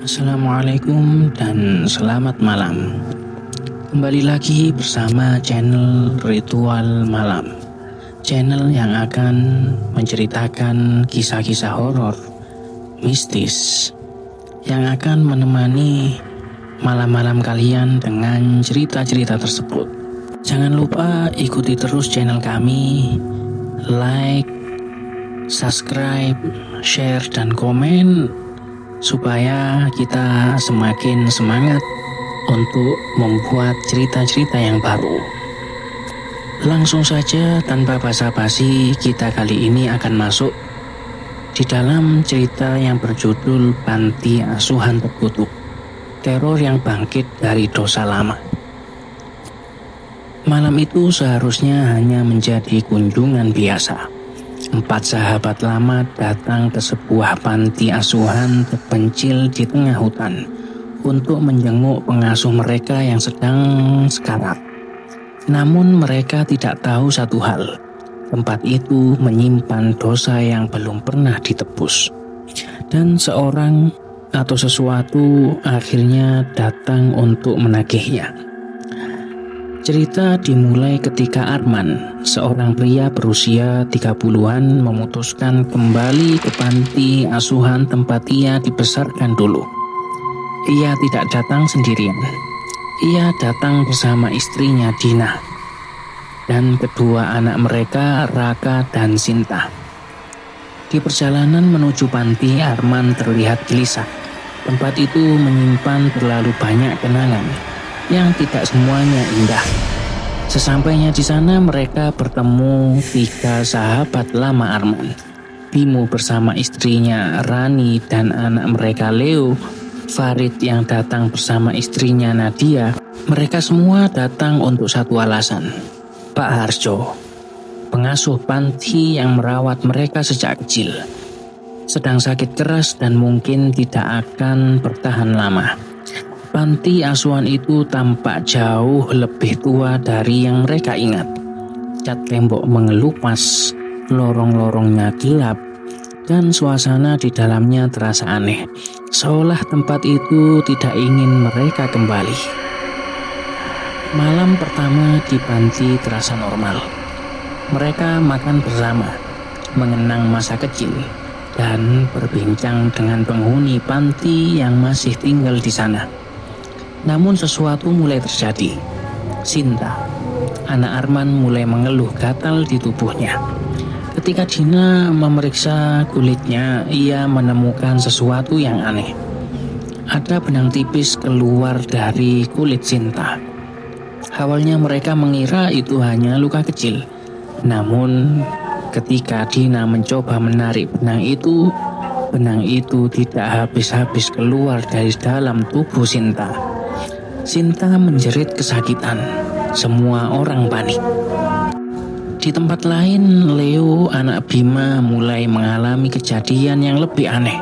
Assalamualaikum dan selamat malam. Kembali lagi bersama channel Ritual Malam, channel yang akan menceritakan kisah-kisah horor, mistis, yang akan menemani malam-malam kalian dengan cerita-cerita tersebut. Jangan lupa ikuti terus channel kami, like, subscribe, share, dan komen supaya kita semakin semangat untuk membuat cerita-cerita yang baru. Langsung saja tanpa basa-basi, kita kali ini akan masuk di dalam cerita yang berjudul Panti Asuhan Terkutuk, teror yang bangkit dari dosa lama. Malam itu seharusnya hanya menjadi kunjungan biasa. 4 sahabat lama datang ke sebuah panti asuhan terpencil di tengah hutan untuk menjenguk pengasuh mereka yang sedang sekarat. Namun mereka tidak tahu satu hal, tempat itu menyimpan dosa yang belum pernah ditebus. Dan seorang atau sesuatu akhirnya datang untuk menagihnya. Cerita dimulai ketika Arman, seorang pria berusia 30-an, memutuskan kembali ke panti asuhan tempat ia dibesarkan dulu. Ia tidak datang sendirian. Ia datang bersama istrinya Dina dan kedua anak mereka, Raka dan Sinta. Di perjalanan menuju panti, Arman terlihat gelisah. Tempat itu menyimpan terlalu banyak kenangan yang tidak semuanya indah. Sesampainya di sana, mereka bertemu 3 sahabat lama Arman. Bimo bersama istrinya Rani dan anak mereka Leo, Farid yang datang bersama istrinya Nadia. Mereka semua datang untuk satu alasan, Pak Harjo, pengasuh panti yang merawat mereka sejak kecil, sedang sakit keras dan mungkin tidak akan bertahan lama. Panti asuhan itu tampak jauh lebih tua dari yang mereka ingat. Cat tembok mengelupas, lorong-lorongnya gelap, dan suasana di dalamnya terasa aneh, seolah tempat itu tidak ingin mereka kembali. Malam pertama di panti terasa normal. Mereka makan bersama, mengenang masa kecil, dan berbincang dengan penghuni panti yang masih tinggal di sana. Namun sesuatu mulai terjadi. Sinta, anak Arman, mulai mengeluh gatal di tubuhnya. Ketika Dina memeriksa kulitnya, ia menemukan sesuatu yang aneh. Ada benang tipis keluar dari kulit Sinta. Awalnya mereka mengira itu hanya luka kecil. Namun ketika Dina mencoba menarik benang itu tidak habis-habis keluar dari dalam tubuh Sinta. Sinta menjerit kesakitan. Semua orang panik. Di tempat lain, Leo, anak Bima, mulai mengalami kejadian yang lebih aneh.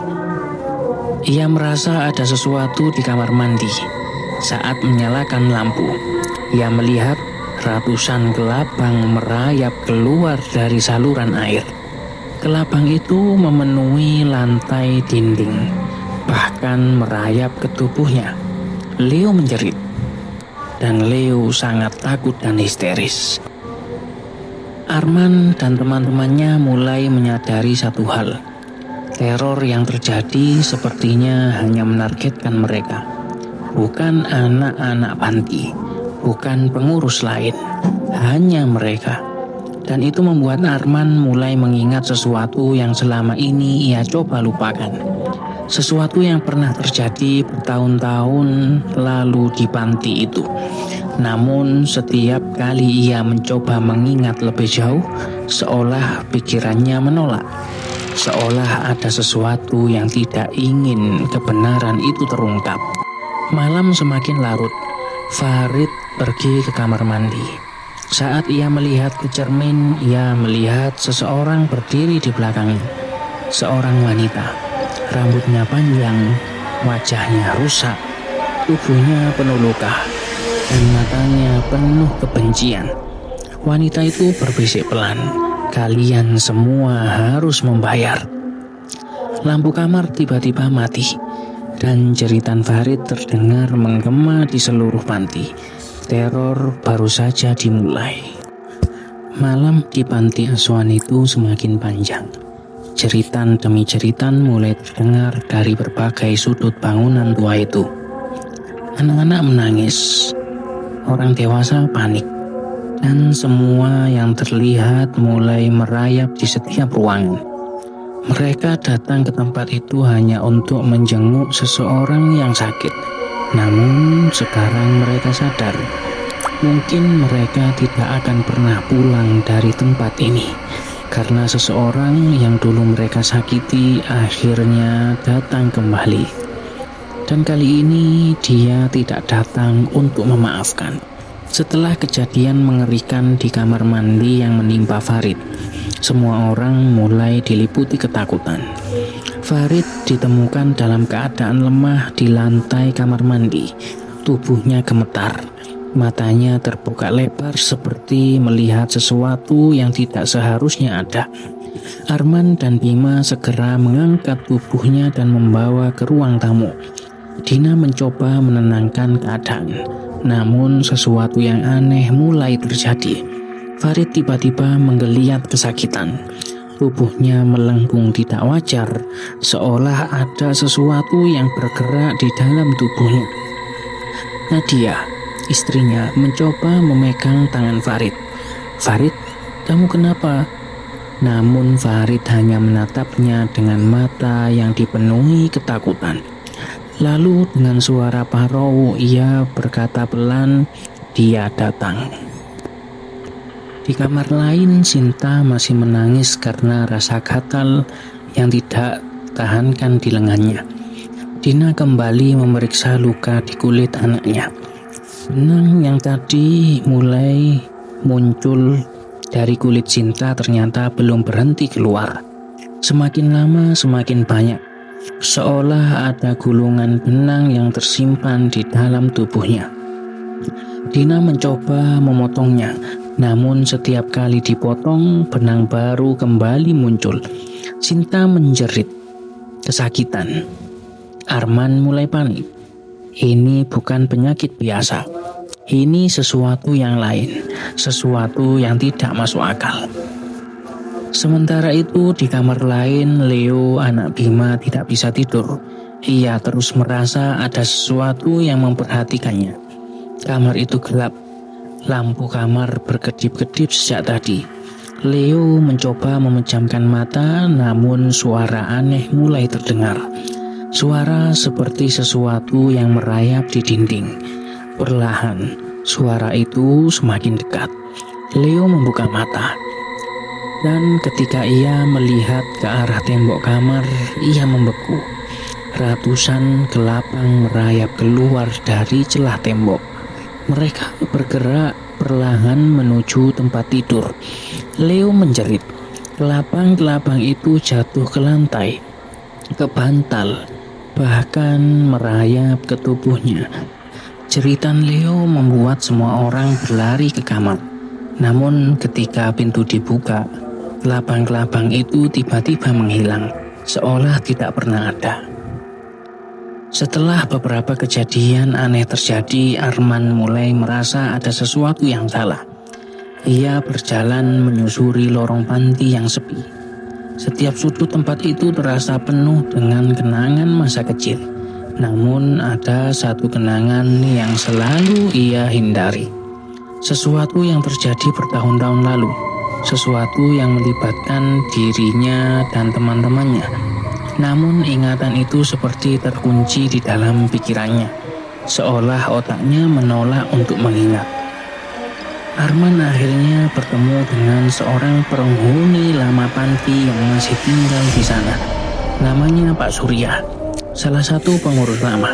Ia merasa ada sesuatu di kamar mandi. Saat menyalakan lampu, ia melihat ratusan kelabang merayap keluar dari saluran air. Kelabang itu memenuhi lantai dinding, bahkan merayap ke tubuhnya. Leo menjerit, dan Leo sangat takut dan histeris. Arman dan teman-temannya mulai menyadari satu hal. Teror yang terjadi sepertinya hanya menargetkan mereka, bukan anak-anak panti, bukan pengurus lain, hanya mereka. Dan itu membuat Arman mulai mengingat sesuatu yang selama ini ia coba lupakan. Sesuatu yang pernah terjadi bertahun-tahun lalu di panti itu. Namun setiap kali ia mencoba mengingat lebih jauh, seolah pikirannya menolak. Seolah ada sesuatu yang tidak ingin kebenaran itu terungkap. Malam semakin larut. Farid pergi ke kamar mandi. Saat ia melihat ke cermin, ia melihat seseorang berdiri di belakangnya. Seorang wanita. Rambutnya panjang, wajahnya rusak, tubuhnya penuh luka, dan matanya penuh kebencian. Wanita itu berbisik pelan, "Kalian semua harus membayar." Lampu kamar tiba-tiba mati. dan jeritan Farid terdengar menggema di seluruh panti. Teror baru saja dimulai. Malam di panti asuhan itu semakin panjang. Jeritan demi jeritan mulai terdengar dari berbagai sudut bangunan tua itu. Anak-anak menangis, orang dewasa panik, dan semua yang terlihat mulai merayap di setiap ruangan. Mereka datang ke tempat itu hanya untuk menjenguk seseorang yang sakit. Namun sekarang mereka sadar, mungkin mereka tidak akan pernah pulang dari tempat ini, karena seseorang yang dulu mereka sakiti akhirnya datang kembali. Dan kali ini dia tidak datang untuk memaafkan. Setelah kejadian mengerikan di kamar mandi yang menimpa Farid, semua orang mulai diliputi ketakutan. Farid ditemukan dalam keadaan lemah di lantai kamar mandi. Tubuhnya gemetar, matanya terbuka lebar seperti melihat sesuatu yang tidak seharusnya ada. Arman dan Bima segera mengangkat tubuhnya dan membawa ke ruang tamu. Dina mencoba menenangkan keadaan, namun sesuatu yang aneh mulai terjadi. Farid tiba-tiba menggeliat kesakitan. Tubuhnya melengkung tidak wajar, seolah ada sesuatu yang bergerak di dalam tubuhnya. Nadia, istrinya, mencoba memegang tangan Farid. "Farid, kamu kenapa?" Namun Farid hanya menatapnya dengan mata yang dipenuhi ketakutan. Lalu dengan suara parau ia berkata pelan, "Dia datang." Di kamar lain, Sinta masih menangis karena rasa gatal yang tidak tahankan di lengannya. Dina kembali memeriksa luka di kulit anaknya. Benang yang tadi mulai muncul dari kulit Sinta ternyata belum berhenti keluar. Semakin lama semakin banyak, seolah ada gulungan benang yang tersimpan di dalam tubuhnya. Dina mencoba memotongnya, namun setiap kali dipotong, benang baru kembali muncul. Sinta menjerit kesakitan. Arman mulai panik. Ini bukan penyakit biasa. Ini sesuatu yang lain, sesuatu yang tidak masuk akal. Sementara itu di kamar lain, Leo, anak Bima, tidak bisa tidur. Ia terus merasa ada sesuatu yang memperhatikannya. Kamar itu gelap. Lampu kamar berkedip-kedip sejak tadi. Leo mencoba memejamkan mata, namun suara aneh mulai terdengar. Suara seperti sesuatu yang merayap di dinding. Perlahan, suara itu semakin dekat. Leo membuka mata. Dan ketika ia melihat ke arah tembok kamar, ia membeku. Ratusan kelabang merayap keluar dari celah tembok. Mereka bergerak perlahan menuju tempat tidur. Leo menjerit. Kelabang-kelabang itu jatuh ke lantai, ke bantal, bahkan merayap ke tubuhnya. Jeritan Leo membuat semua orang berlari ke kamar. Namun ketika pintu dibuka, kelabang-kelabang itu tiba-tiba menghilang, seolah tidak pernah ada. Setelah beberapa kejadian aneh terjadi, Arman mulai merasa ada sesuatu yang salah. Ia berjalan menyusuri lorong panti yang sepi. Setiap sudut tempat itu terasa penuh dengan kenangan masa kecil. Namun ada satu kenangan yang selalu ia hindari. Sesuatu yang terjadi bertahun-tahun lalu. Sesuatu yang melibatkan dirinya dan teman-temannya. Namun ingatan itu seperti terkunci di dalam pikirannya, seolah otaknya menolak untuk mengingat. Arman akhirnya bertemu dengan seorang penghuni lama panti yang masih tinggal di sana. Namanya Pak Surya, salah satu pengurus lama.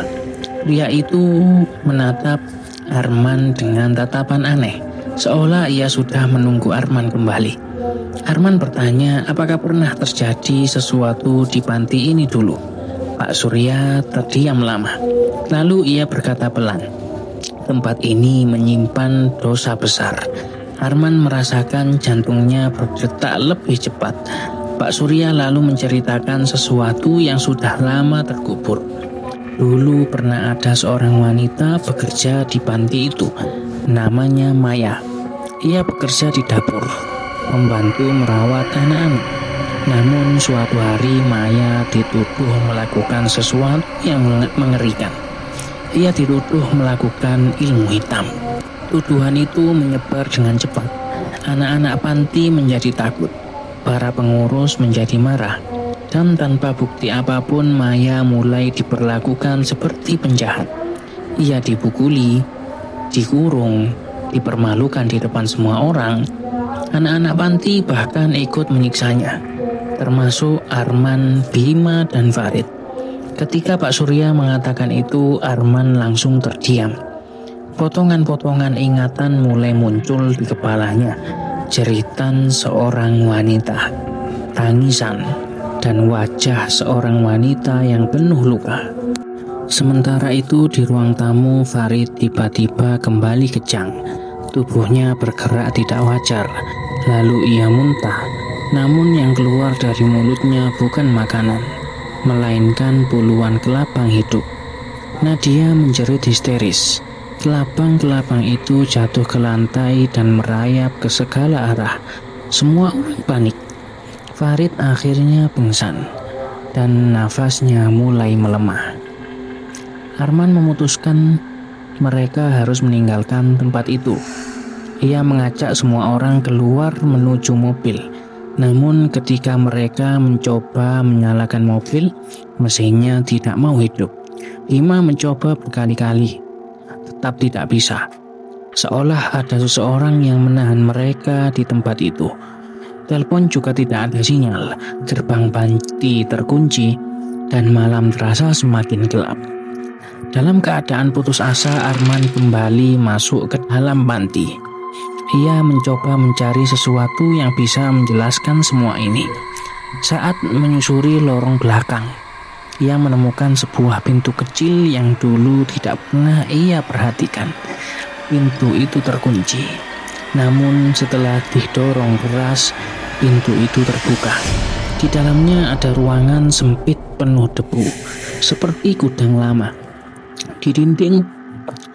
Pria itu menatap Arman dengan tatapan aneh, seolah ia sudah menunggu Arman kembali. Arman bertanya apakah pernah terjadi sesuatu di panti ini dulu. Pak Surya terdiam lama. Lalu ia berkata pelan, "Tempat ini menyimpan dosa besar." Arman merasakan jantungnya berdetak lebih cepat. Pak Surya lalu menceritakan sesuatu yang sudah lama terkubur. Dulu pernah ada seorang wanita bekerja di panti itu. Namanya Maya. Ia bekerja di dapur, membantu merawat anak-anak. Namun suatu hari Maya dituduh melakukan sesuatu yang mengerikan. Ia dituduh melakukan ilmu hitam. Tuduhan itu menyebar dengan cepat. Anak-anak panti menjadi takut. Para pengurus menjadi marah. Dan tanpa bukti apapun, Maya mulai diperlakukan seperti penjahat. Ia dipukuli, dikurung, dipermalukan di depan semua orang. Anak-anak panti bahkan ikut menyiksanya, termasuk Arman, Bima, dan Farid. Ketika Pak Surya mengatakan itu, Arman langsung terdiam. Potongan-potongan ingatan mulai muncul di kepalanya. Jeritan seorang wanita, tangisan, dan wajah seorang wanita yang penuh luka. Sementara itu di ruang tamu, Farid tiba-tiba kembali kejang. Tubuhnya bergerak tidak wajar, lalu ia muntah. Namun yang keluar dari mulutnya bukan makanan, melainkan puluhan kelabang hidup. Nadia menjerit histeris. Kelabang-kelabang itu jatuh ke lantai dan merayap ke segala arah. Semua orang panik. Farid akhirnya pingsan dan nafasnya mulai melemah. Arman memutuskan mereka harus meninggalkan tempat itu. Ia mengajak semua orang keluar menuju mobil. Namun ketika mereka mencoba menyalakan mobil, mesinnya tidak mau hidup. Bima mencoba berkali-kali, tetap tidak bisa. Seolah ada seseorang yang menahan mereka di tempat itu. Telepon juga tidak ada sinyal, gerbang panti terkunci, dan malam terasa semakin gelap. Dalam keadaan putus asa, Arman kembali masuk ke dalam panti. Ia mencoba mencari sesuatu yang bisa menjelaskan semua ini. Saat menyusuri lorong belakang, ia menemukan sebuah pintu kecil yang dulu tidak pernah ia perhatikan. Pintu itu terkunci. Namun setelah didorong keras, pintu itu terbuka. Di dalamnya ada ruangan sempit penuh debu, seperti gudang lama. Di dinding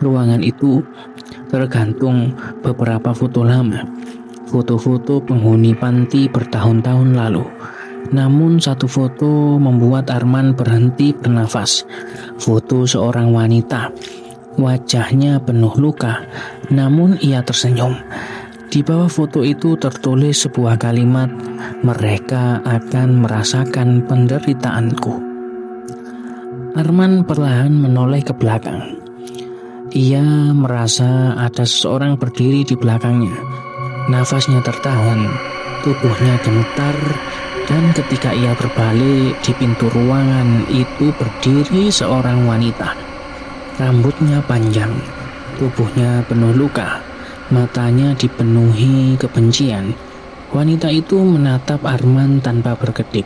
ruangan itu tergantung beberapa foto lama, foto-foto penghuni panti bertahun-tahun lalu. Namun satu foto membuat Arman berhenti bernafas. Foto seorang wanita. Wajahnya penuh luka, namun ia tersenyum. Di bawah foto itu tertulis sebuah kalimat, "Mereka akan merasakan penderitaanku." Arman perlahan menoleh ke belakang. Ia merasa ada seseorang berdiri di belakangnya. Nafasnya tertahan, tubuhnya gemetar, dan ketika ia berbalik, di pintu ruangan itu berdiri seorang wanita. Rambutnya panjang, tubuhnya penuh luka, matanya dipenuhi kebencian. Wanita itu menatap Arman tanpa berkedip.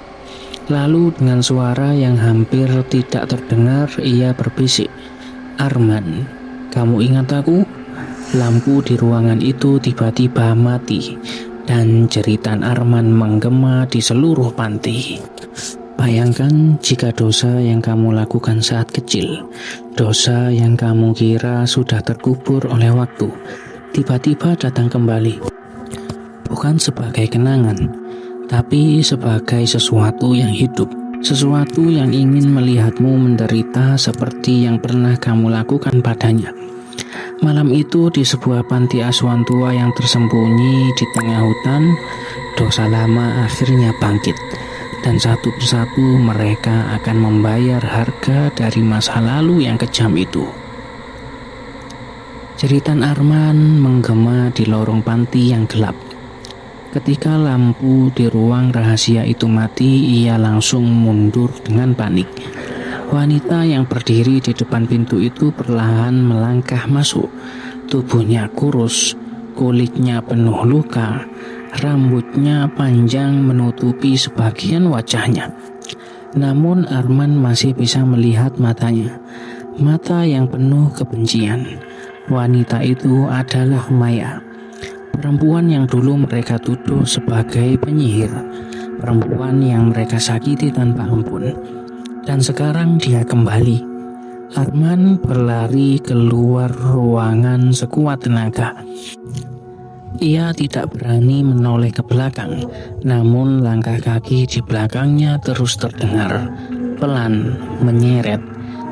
Lalu dengan suara yang hampir tidak terdengar, ia berbisik, "Arman, kamu ingat aku?" Lampu di ruangan itu tiba-tiba mati, dan jeritan Arman menggema di seluruh panti. Bayangkan jika dosa yang kamu lakukan saat kecil, dosa yang kamu kira sudah terkubur oleh waktu, tiba-tiba datang kembali. Bukan sebagai kenangan, tapi sebagai sesuatu yang hidup, sesuatu yang ingin melihatmu menderita seperti yang pernah kamu lakukan padanya. Malam itu di sebuah panti asuhan tua yang tersembunyi di tengah hutan, dosa lama akhirnya bangkit. Dan satu persatu mereka akan membayar harga dari masa lalu yang kejam itu. Jeritan Arman menggema di lorong panti yang gelap. Ketika lampu di ruang rahasia itu mati, ia langsung mundur dengan panik. Wanita yang berdiri di depan pintu itu perlahan melangkah masuk. Tubuhnya kurus, kulitnya penuh luka, rambutnya panjang menutupi sebagian wajahnya. Namun Arman masih bisa melihat matanya, mata yang penuh kebencian. Wanita itu adalah Maya, perempuan yang dulu mereka tuduh sebagai penyihir, perempuan yang mereka sakiti tanpa ampun. Dan sekarang dia kembali, Arman berlari keluar ruangan sekuat tenaga. Ia tidak berani menoleh ke belakang, namun langkah kaki di belakangnya terus terdengar, pelan, menyeret,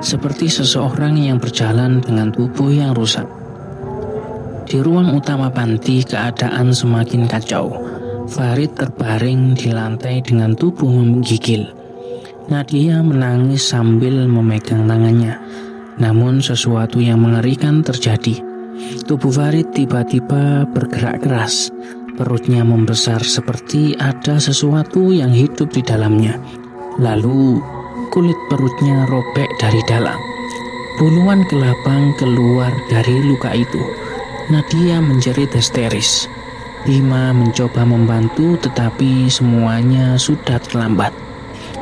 seperti seseorang yang berjalan dengan tubuh yang rusak. Di ruang utama panti, keadaan semakin kacau. Farid terbaring di lantai dengan tubuh menggigil. Nadia menangis sambil memegang tangannya. Namun sesuatu yang mengerikan terjadi. Tubuh Farid tiba-tiba bergerak keras. Perutnya membesar seperti ada sesuatu yang hidup di dalamnya. Lalu kulit perutnya robek dari dalam. Puluhan kelabang keluar dari luka itu. Nadia menjerit histeris. Bima mencoba membantu, tetapi semuanya sudah terlambat.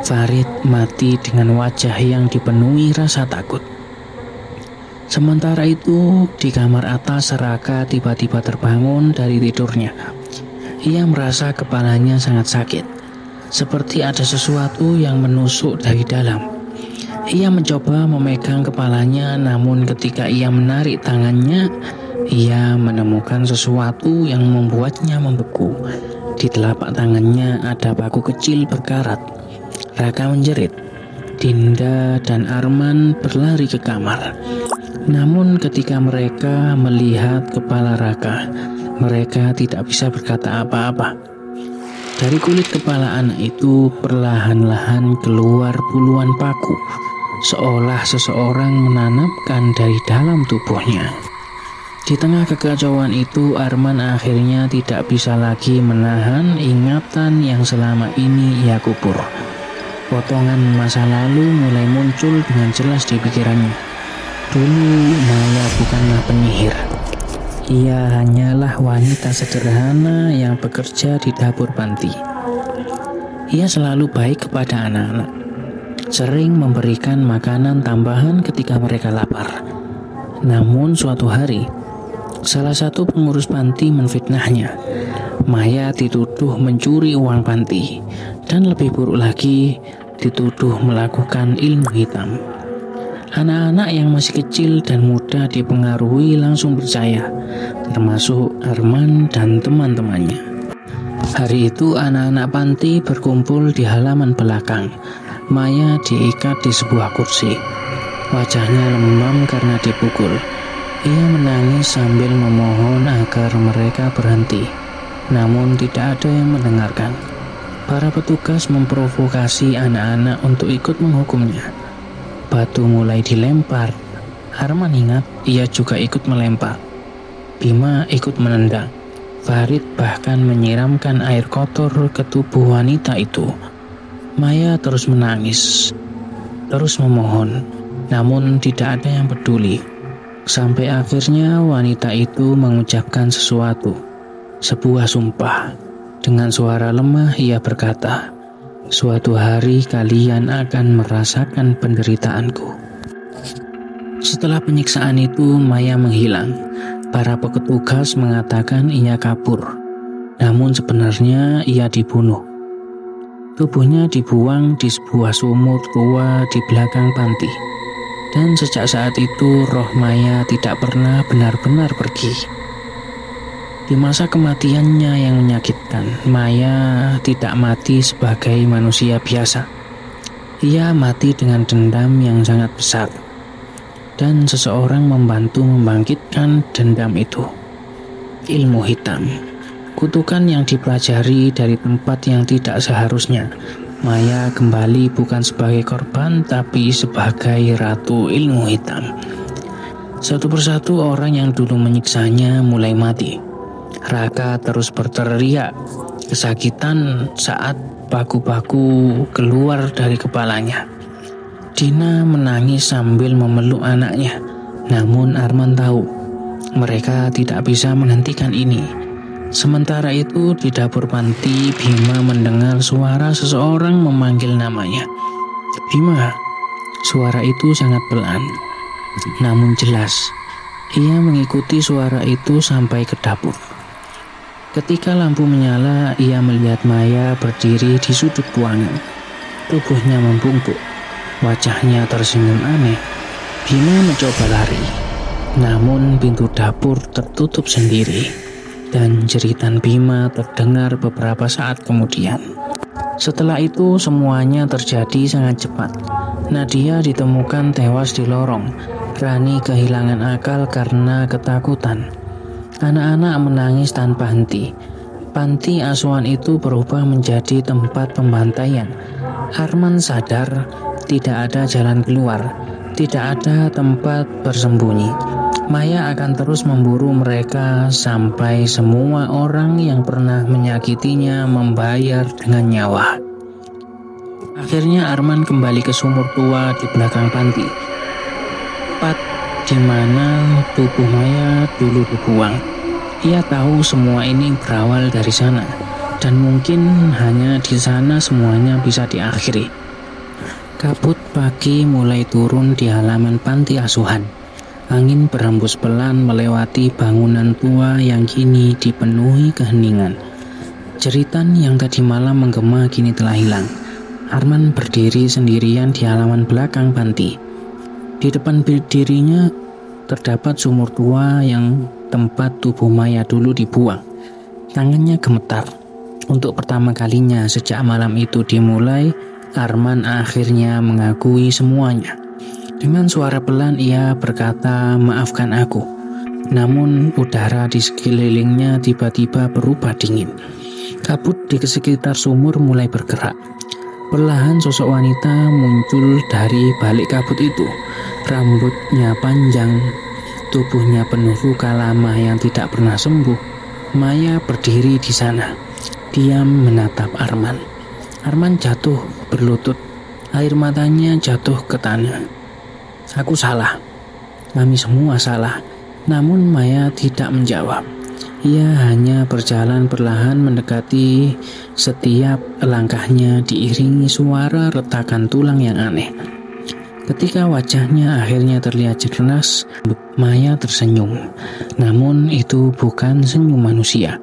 Farid mati dengan wajah yang dipenuhi rasa takut. Sementara itu, di kamar atas, Raka tiba-tiba terbangun dari tidurnya. Ia merasa kepalanya sangat sakit, seperti ada sesuatu yang menusuk dari dalam. Ia mencoba memegang kepalanya, namun ketika ia menarik tangannya, ia menemukan sesuatu yang membuatnya membeku. Di telapak tangannya ada paku kecil berkarat. Raka menjerit. Dinda dan Arman berlari ke kamar. Namun ketika mereka melihat kepala Raka, mereka tidak bisa berkata apa-apa. Dari kulit kepala anak itu perlahan-lahan keluar puluhan paku, seolah seseorang menanamkan dari dalam tubuhnya. Di tengah kekacauan itu, Arman akhirnya tidak bisa lagi menahan ingatan yang selama ini ia kubur. Potongan masa lalu mulai muncul dengan jelas di pikirannya. Dulu Maya bukanlah penyihir. Ia hanyalah wanita sederhana yang bekerja di dapur panti. Ia selalu baik kepada anak-anak, sering memberikan makanan tambahan ketika mereka lapar. Namun suatu hari, salah satu pengurus panti menfitnahnya. Maya dituduh mencuri uang panti, dan lebih buruk lagi, dituduh melakukan ilmu hitam. Anak-anak yang masih kecil dan muda dipengaruhi langsung percaya, termasuk Arman dan teman-temannya. Hari itu anak-anak panti berkumpul di halaman belakang. Maya diikat di sebuah kursi. Wajahnya lemam karena dipukul. Ia menangis sambil memohon agar mereka berhenti. Namun tidak ada yang mendengarkan. Para petugas memprovokasi anak-anak untuk ikut menghukumnya. Batu mulai dilempar. Arman ingat ia juga ikut melempar. Bima ikut menendang. Farid bahkan menyiramkan air kotor ke tubuh wanita itu. Maya terus menangis, terus memohon, namun tidak ada yang peduli. Sampai akhirnya wanita itu mengucapkan sesuatu, sebuah sumpah. Dengan suara lemah ia berkata, "Suatu hari kalian akan merasakan penderitaanku." Setelah penyiksaan itu, Maya menghilang. Para petugas mengatakan ia kabur. Namun sebenarnya ia dibunuh. Tubuhnya dibuang di sebuah sumur tua di belakang panti. Dan sejak saat itu, roh Maya tidak pernah benar-benar pergi. Di masa kematiannya yang menyakitkan, Maya tidak mati sebagai manusia biasa. Ia mati dengan dendam yang sangat besar. Dan seseorang membantu membangkitkan dendam itu. Ilmu hitam. Kutukan yang dipelajari dari tempat yang tidak seharusnya. Maya kembali bukan sebagai korban, tapi sebagai ratu ilmu hitam. Satu persatu orang yang dulu menyiksanya mulai mati. Raka terus berteriak kesakitan saat paku-paku keluar dari kepalanya. Dina menangis sambil memeluk anaknya. Namun Arman tahu mereka tidak bisa menghentikan ini. Sementara itu di dapur panti, Bima mendengar suara seseorang memanggil namanya. "Bima." Suara itu sangat pelan, namun jelas. Ia mengikuti suara itu sampai ke dapur. Ketika lampu menyala, ia melihat Maya berdiri di sudut ruangan. Tubuhnya membungkuk, wajahnya tersenyum aneh. Bima mencoba lari, namun pintu dapur tertutup sendiri dan jeritan Bima terdengar beberapa saat kemudian. Setelah itu semuanya terjadi sangat cepat. Nadia ditemukan tewas di lorong. Rani kehilangan akal karena ketakutan. Anak-anak menangis tanpa henti. Panti asuhan itu berubah menjadi tempat pembantaian. Arman sadar tidak ada jalan keluar, tidak ada tempat bersembunyi. Maya akan terus memburu mereka sampai semua orang yang pernah menyakitinya membayar dengan nyawa. Akhirnya Arman kembali ke sumur tua di belakang panti, tempat di mana tubuh Maya dulu dibuang. Ia tahu semua ini berawal dari sana, dan mungkin hanya di sana semuanya bisa diakhiri. Kabut pagi mulai turun di halaman panti asuhan. Angin berhembus pelan melewati bangunan tua yang kini dipenuhi keheningan. Jeritan yang tadi malam menggema kini telah hilang. Arman berdiri sendirian di halaman belakang panti. Di depan dirinya terdapat sumur tua yang tempat tubuh Maya dulu dibuang. Tangannya gemetar. Untuk pertama kalinya sejak malam itu dimulai, Arman akhirnya mengakui semuanya. Dengan suara pelan ia berkata, "Maafkan aku." Namun udara di sekelilingnya tiba-tiba berubah dingin. Kabut di sekitar sumur mulai bergerak. Perlahan sosok wanita muncul dari balik kabut itu. Rambutnya panjang, tubuhnya penuh luka lama yang tidak pernah sembuh. Maya berdiri di sana, diam menatap Arman. Arman jatuh berlutut, air matanya jatuh ke tanah. "Aku salah, kami semua salah." Namun Maya tidak menjawab. Ia hanya berjalan perlahan mendekati. Setiap langkahnya diiringi suara retakan tulang yang aneh. Ketika wajahnya akhirnya terlihat jelas, Maya tersenyum. Namun itu bukan senyum manusia.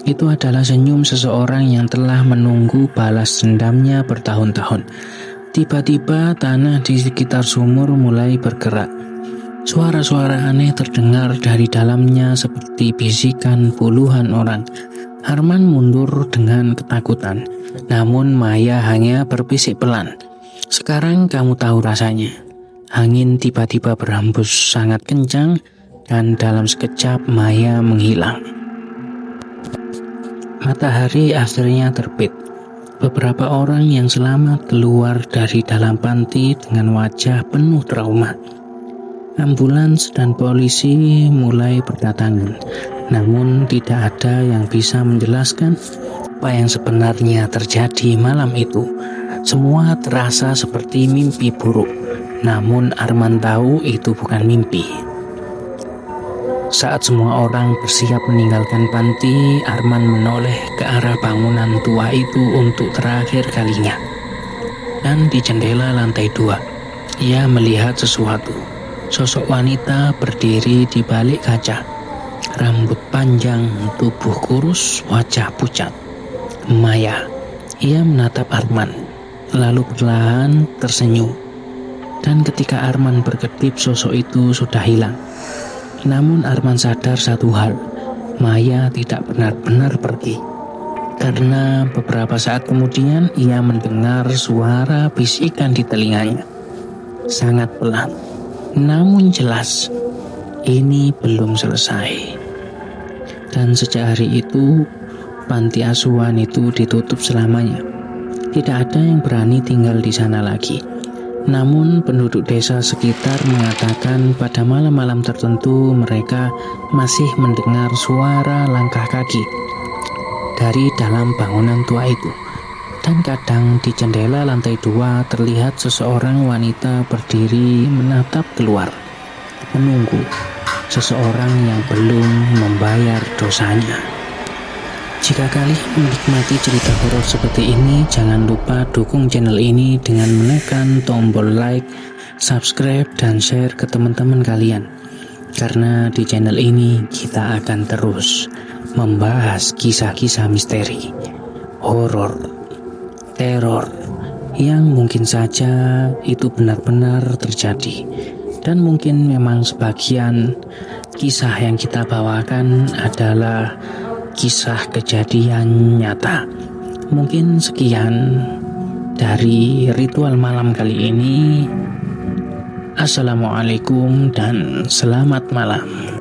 Itu adalah senyum seseorang yang telah menunggu balas dendamnya bertahun-tahun. Tiba-tiba tanah di sekitar sumur mulai bergerak. Suara-suara aneh terdengar dari dalamnya seperti bisikan puluhan orang. Arman mundur dengan ketakutan. Namun Maya hanya berbisik pelan. "Sekarang kamu tahu rasanya." Angin tiba-tiba berhembus sangat kencang dan dalam sekejap Maya menghilang. Matahari akhirnya terbit. Beberapa orang yang selamat keluar dari dalam panti dengan wajah penuh trauma. Ambulans dan polisi mulai berdatangan, namun tidak ada yang bisa menjelaskan apa yang sebenarnya terjadi malam itu. Semua terasa seperti mimpi buruk, namun Arman tahu itu bukan mimpi. Saat semua orang bersiap meninggalkan panti, Arman menoleh ke arah bangunan tua itu untuk terakhir kalinya. Dan di jendela lantai 2, ia melihat sesuatu. Sosok wanita berdiri di balik kaca. Rambut panjang, tubuh kurus, wajah pucat. Maya. Ia menatap Arman, lalu perlahan tersenyum. Dan ketika Arman berkedip, sosok itu sudah hilang. Namun Arman sadar satu hal, Maya tidak benar-benar pergi. Karena beberapa saat kemudian ia mendengar suara bisikan di telinganya. Sangat pelan, namun jelas, ini belum selesai. Dan sejak hari itu, panti asuhan itu ditutup selamanya. Tidak ada yang berani tinggal di sana lagi. Namun penduduk desa sekitar mengatakan pada malam-malam tertentu mereka masih mendengar suara langkah kaki dari dalam bangunan tua itu. Dan kadang di jendela lantai 2 terlihat seseorang wanita berdiri menatap keluar, menunggu seseorang yang belum membayar dosanya. Jika kalian menikmati cerita horor seperti ini, jangan lupa dukung channel ini dengan menekan tombol like, subscribe, dan share ke teman-teman kalian. Karena di channel ini kita akan terus membahas kisah-kisah misteri, horor, teror yang mungkin saja itu benar-benar terjadi. Dan mungkin memang sebagian kisah yang kita bawakan adalah kisah kejadian nyata. Mungkin sekian dari ritual malam kali ini. Assalamualaikum dan selamat malam.